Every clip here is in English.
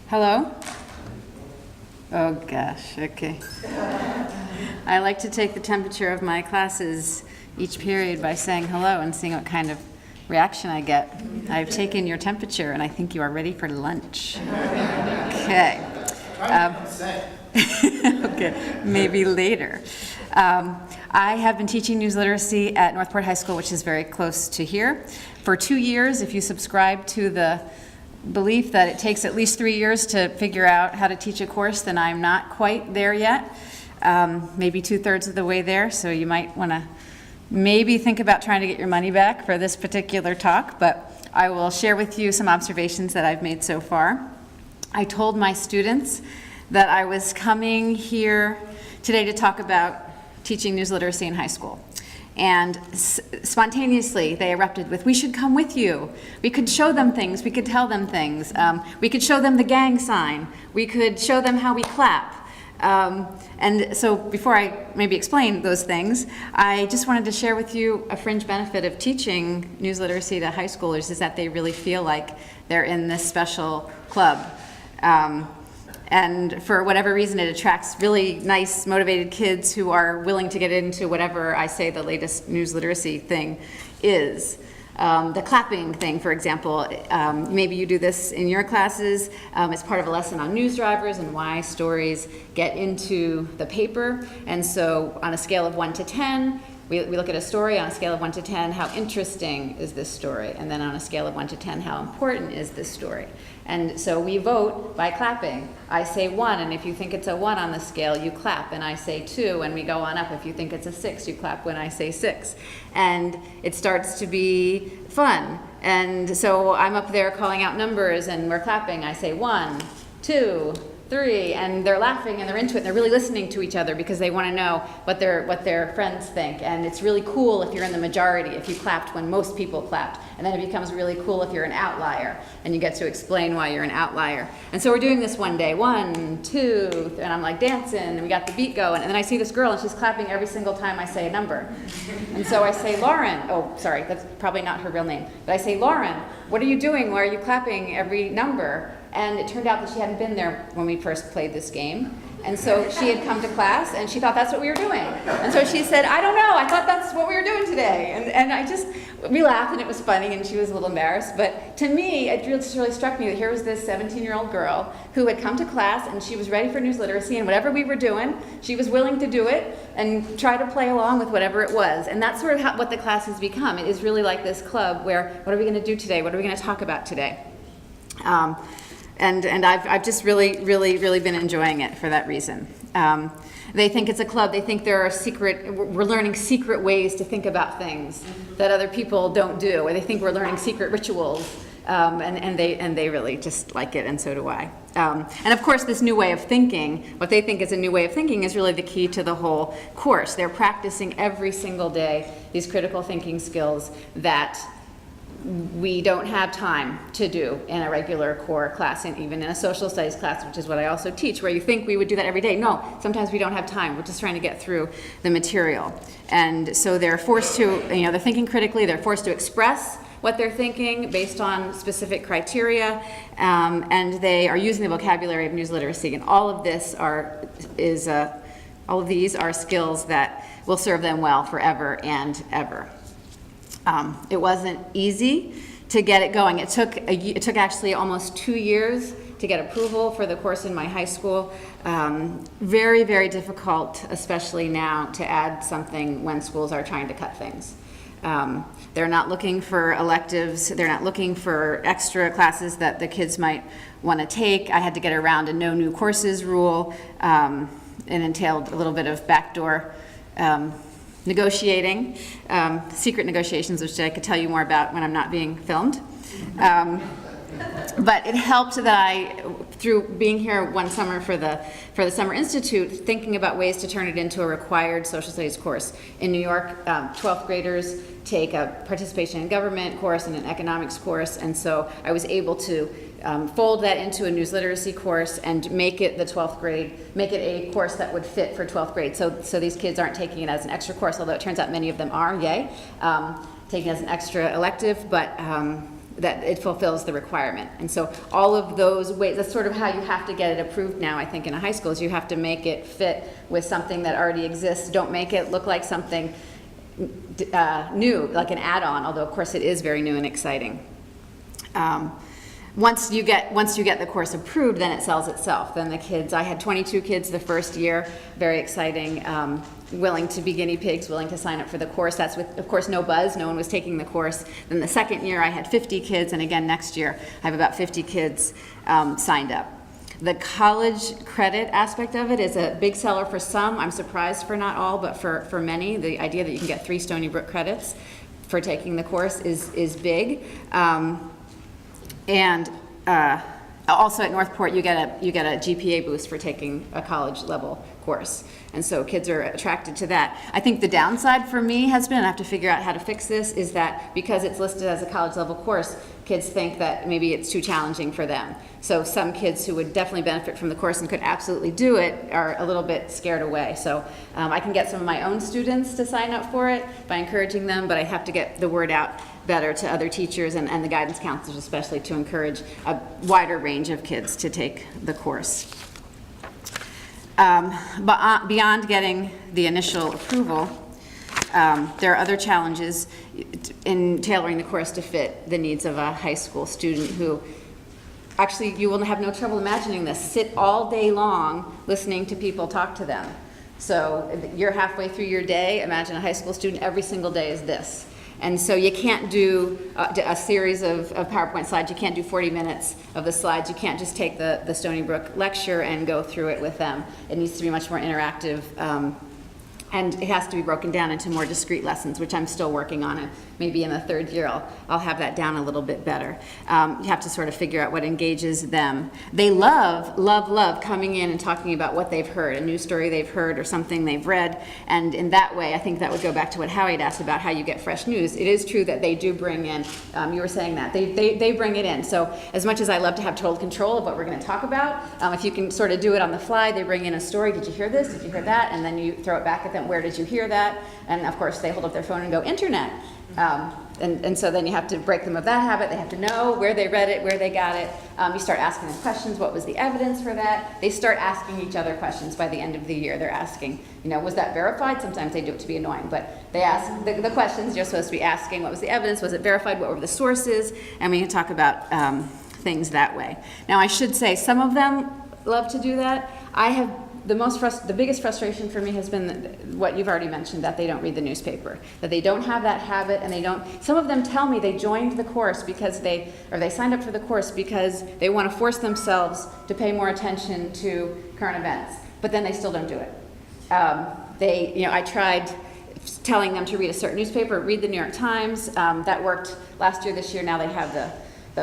Hello? Oh gosh, okay. I like to take the temperature of my classes each period by saying hello and seeing what kind of reaction I get. I've taken your temperature and I think you are ready for lunch. Okay. Okay, maybe later. I have been teaching news literacy at Northport High School, which is very close to here, for 2 years. If you subscribe to the belief that it takes at least 3 years to figure out how to teach a course, then I'm not quite there yet. Maybe 2/3 of the way there, so you might want to maybe think about trying to get your money back for this particular talk, but I will share with you some observations that I've made so far. I told my students that I was coming here today to talk about teaching news literacy in high school. And spontaneously, they erupted with, we should come with you. We could show them things. We could tell them things. We could show them the gang sign. We could show them how we clap. And so before I maybe explain those things, I just wanted to share with you a fringe benefit of teaching news literacy to high schoolers is that they really feel like they're in this special club. And for whatever reason, it attracts really nice, motivated kids who are willing to get into whatever I say the latest news literacy thing is. The clapping thing, for example, maybe you do this in your classes. It's part of a lesson on news drivers and why stories get into the paper. And so on a scale of 1 to 10, we look at a story on a scale of 1 to 10, how interesting is this story? And then on a scale of 1 to 10, how important is this story? And so we vote by clapping. I say 1, and if you think it's a 1 on the scale, you clap, and I say 2, and we go on up. If you think it's a 6, you clap when I say 6. And it starts to be fun. And so I'm up there calling out numbers, and we're clapping. I say 1, 2, 3, and they're laughing and they're into it and they're really listening to each other because they want to know what their friends think. And it's really cool if you're in the majority, if you clapped when most people clapped. And then it becomes really cool if you're an outlier and you get to explain why you're an outlier. And so we're doing this one day, 1, 2, and I'm like dancing and we got the beat going, and then I see this girl and she's clapping every single time I say a number. And so I say, Lauren, oh sorry, that's probably not her real name, but I say, Lauren, what are you doing? Why are you clapping every number? And it turned out that she hadn't been there when we first played this game. And so she had come to class and she thought that's what we were doing. And so she said, I don't know, I thought that's what we were doing today. And we laughed and it was funny and she was a little embarrassed. But to me, it really struck me that here was this 17-year-old girl who had come to class and she was ready for news literacy, and whatever we were doing, she was willing to do it and try to play along with whatever it was. And that's sort of what the class has become. It is really like this club where, what are we going to do today? What are we going to talk about today? And I've just really been enjoying it for that reason. They think it's a club. They think we're learning secret ways to think about things that other people don't do, or they think we're learning secret rituals, and they really just like it, and so do I. And of course, this new way of thinking, what they think is a new way of thinking, is really the key to the whole course. They're practicing every single day these critical thinking skills that we don't have time to do in a regular core class, and even in a social studies class, which is what I also teach, where you think we would do that every day. No, sometimes we don't have time. We're just trying to get through the material. And so they're forced to, they're thinking critically, they're forced to express what they're thinking based on specific criteria, and they are using the vocabulary of news literacy. And all of these are skills that will serve them well forever and ever. It wasn't easy to get it going. It took actually almost 2 years to get approval for the course in my high school. Very difficult, especially now, to add something when schools are trying to cut things. They're not looking for electives. They're not looking for extra classes that the kids might want to take. I had to get around a no new courses rule. It entailed a little bit of backdoor negotiating, secret negotiations, which I could tell you more about when I'm not being filmed. But it helped that through being here one summer for the Summer Institute, thinking about ways to turn it into a required social studies course. In New York, 12th graders take a participation in government course and an economics course, and so I was able to fold that into a news literacy course and make it the 12th grade, make it a course that would fit for 12th grade. So these kids aren't taking it as an extra course, although it turns out many of them are, yay, taking it as an extra elective, but that it fulfills the requirement. And so all of those ways, that's sort of how you have to get it approved now, I think, in a high school, is you have to make it fit with something that already exists. Don't make it look like something new, like an add-on, although of course it is very new and exciting. Once you get the course approved, then it sells itself. Then the kids, I had 22 kids the first year, very exciting, willing to be guinea pigs, willing to sign up for the course. That's with, of course, no buzz, no one was taking the course. Then the second year I had 50 kids, and again next year I have about 50 kids signed up. The college credit aspect of it is a big seller for some. I'm surprised for not all, but for many, the idea that you can get 3 Stony Brook credits for taking the course is big. And also at Northport, you get a GPA boost for taking a college level course. And so kids are attracted to that. I think the downside for me has been, and I have to figure out how to fix this, is that because it's listed as a college level course, kids think that maybe it's too challenging for them. So some kids who would definitely benefit from the course and could absolutely do it are a little bit scared away. So I can get some of my own students to sign up for it by encouraging them, but I have to get the word out better to other teachers and the guidance counselors especially, to encourage a wider range of kids to take the course. But beyond getting the initial approval, there are other challenges in tailoring the course to fit the needs of a high school student who, actually, you will have no trouble imagining this, sit all day long listening to people talk to them. So you're halfway through your day, imagine a high school student, every single day is this. And so you can't do a series of PowerPoint slides. You can't do 40 minutes of the slides. You can't just take the Stony Brook lecture and go through it with them. It needs to be much more interactive, and it has to be broken down into more discrete lessons, which I'm still working on. And maybe in the third year I'll have that down a little bit better. You have to sort of figure out what engages them. They love coming in and talking about what they've heard, a news story they've heard or something they've read. And in that way, I think that would go back to what Howie had asked about how you get fresh news. It is true that they do bring in, you were saying that, they bring it in. So as much as I love to have total control of what we're going to talk about, if you can sort of do it on the fly, they bring in a story. Did you hear this? Did you hear that? And then you throw it back at them. Where did you hear that? And of course, they hold up their phone and go, internet. And so then you have to break them of that habit. They have to know where they read it, where they got it. You start asking them questions. What was the evidence for that? They start asking each other questions by the end of the year. They're asking, was that verified? Sometimes they do it to be annoying, but they ask the questions you're supposed to be asking. What was the evidence? Was it verified? What were the sources? And we can talk about things that way. Now, I should say some of them love to do that. I have the biggest frustration for me has been what you've already mentioned, that they don't read the newspaper, that they don't have that habit, and some of them tell me they joined the course because they signed up for the course because they want to force themselves to pay more attention to current events, but then they still don't do it. I tried telling them to read a certain newspaper, read the New York Times, that worked last year. This year now they have the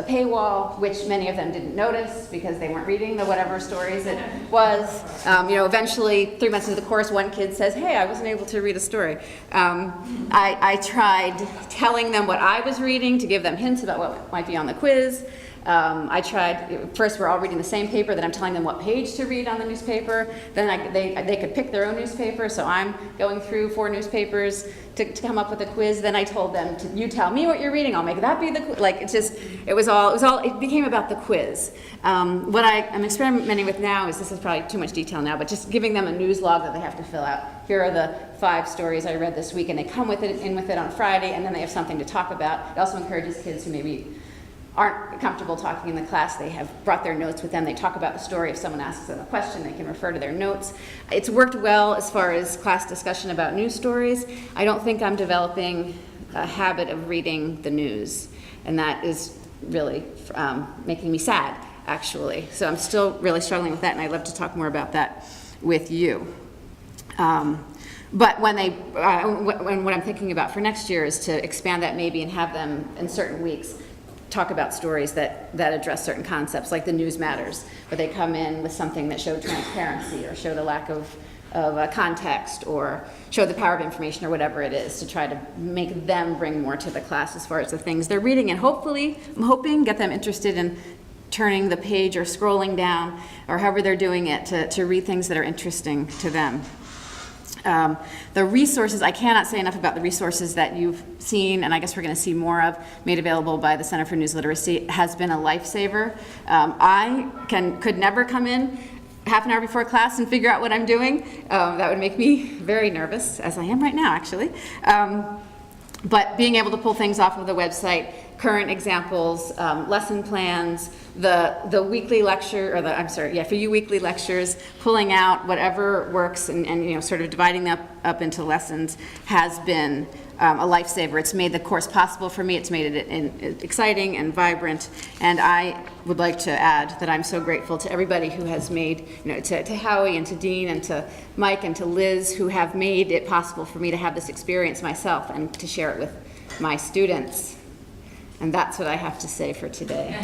paywall, which many of them didn't notice because they weren't reading the whatever stories it was. Eventually, 3 months into the course, one kid says, hey, I wasn't able to read a story. I tried telling them what I was reading to give them hints about what might be on the quiz. I tried, first we're all reading the same paper, then I'm telling them what page to read on the newspaper. Then they could pick their own newspaper, so I'm going through 4 newspapers to come up with a quiz. Then I told them, you tell me what you're reading, I'll make that be the quiz. Like, it became about the quiz. What I'm experimenting with now this is probably too much detail now, but just giving them a news log that they have to fill out. Here are the 5 stories I read this week, and they come with it on Friday, and then they have something to talk about. It also encourages kids who maybe aren't comfortable talking in the class. They have brought their notes with them. They talk about the story. If someone asks them a question, they can refer to their notes. It's worked well as far as class discussion about news stories. I don't think I'm developing a habit of reading the news, and that is really making me sad, actually. So I'm still really struggling with that, and I'd love to talk more about that with you. But what I'm thinking about for next year is to expand that maybe and have them in certain weeks talk about stories that address certain concepts, like the news matters, where they come in with something that showed transparency or showed a lack of context or showed the power of information or whatever it is, to try to make them bring more to the class as far as the things they're reading, and hopefully, I'm hoping, get them interested in turning the page or scrolling down or however they're doing it to read things that are interesting to them. The resources, I cannot say enough about the resources that you've seen, and I guess we're going to see more of, made available by the Center for News Literacy, has been a lifesaver. I could never come in half an hour before class and figure out what I'm doing. That would make me very nervous, as I am right now, actually. But being able to pull things off of the website, current examples, lesson plans, the weekly lecture, or for you weekly lectures, pulling out whatever works and you know, sort of dividing them up into lessons has been a lifesaver. It's made the course possible for me. It's made it exciting and vibrant. And I would like to add that I'm so grateful to everybody who has made, you know, to Howie and to Dean and to Mike and to Liz, who have made it possible for me to have this experience myself and to share it with my students. And that's what I have to say for today.